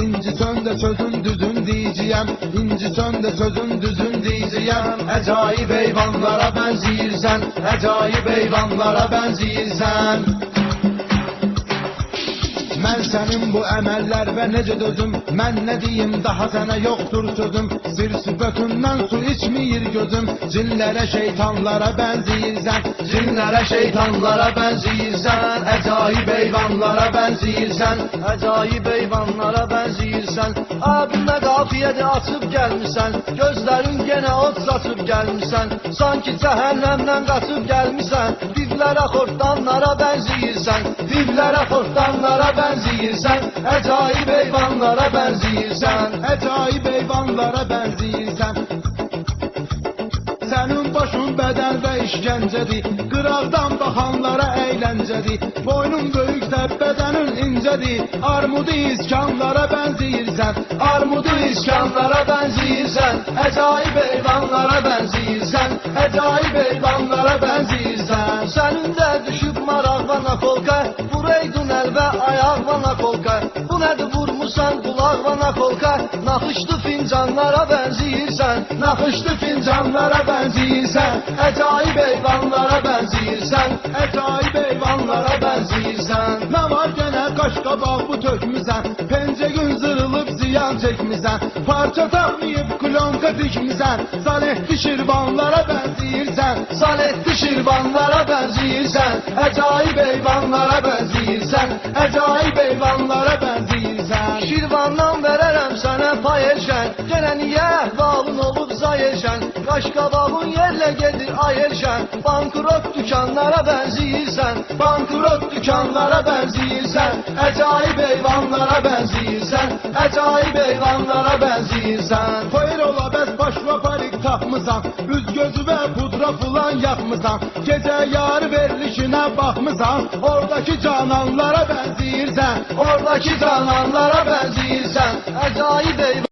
İnci söndü sözün düzün diyeceğim, İnci söndü sözün düzün diyeceğim. Acayip heyvanlara benziyirsen, acayip heyvanlara benziyirsen. Mən sənin bu əməllər və necə dözüm, mən nə deyim daha sənə yoxdur sözüm. Sir sübötündən su içməyir gözüm, cinlərə şeytanlara bənziyirsən, cinlərə şeytanlara bənziyirsən. Əcayib heyvanlara bənziyirsən, əcayib heyvanlara bənziyirsən. Abimə qafiyədə açıb gəlmisən, gözlərin genə od saçıb gəlmisən. Sanki cəhənnəmdən qaçıb gəlmisən, divlərə xortdanlara bənziyirsən, divlərə xortdanlara bənziyirsən. Acayip heyvanlara benziyirsən, acayip heyvanlara benziyirsən. Sənin başın bədəndə işgəncədir, qıraqdan baxanlara əyləncədir. Boynun böyüksə bədənin incədir, armudu iskanlara benziyirsən, armudu iskanlara benziyirsən. Acayip heyvanlara benziyirsən, acayip heyvanlara benziyirsən. Sənin də düşüb maraq və nakolka, vuraydın əl və ayaq və nakolka. Bu nədir vurmusan qulaq və nakolka, naxışlı fincanlara benziyirsən, naxışlı fincanlara benziyirsən. Acayip heyvanlara benziyirsən, acayip heyvanlara benziyirsən. Nə var gənə qaşqabaq bu tökmüsən, pencəgün zırılıb ziyan çəkmisən. Parça tapmayıb klonka dikmisən, Salehli şirvanlara benziyirsən, Salehli şirvanlara benziyirsən. Acayip heyvanlara benziyirsən, acayip heyvanlara benziyirsən. Şirvandan verərəm sənə pay erşən, gənə niyə əhvalın olub zay erşən. Qaşqabağın yerlə gedir ay erşən, bankrot dükanlara benziyirsən, bankrot dükanlara benziyirsən. Acayip heyvanlara benziyirsən, acayip heyvanlara benziyirsən. Hayır ola bəs baş və parik taxmısan, üz gözü və pudra filan yaxmısan. Gecə yarı verilişinə baxmısan, oradaki cananlara benziyirsən, oradaki cananlara benziyirsən. Acayip heyvanlara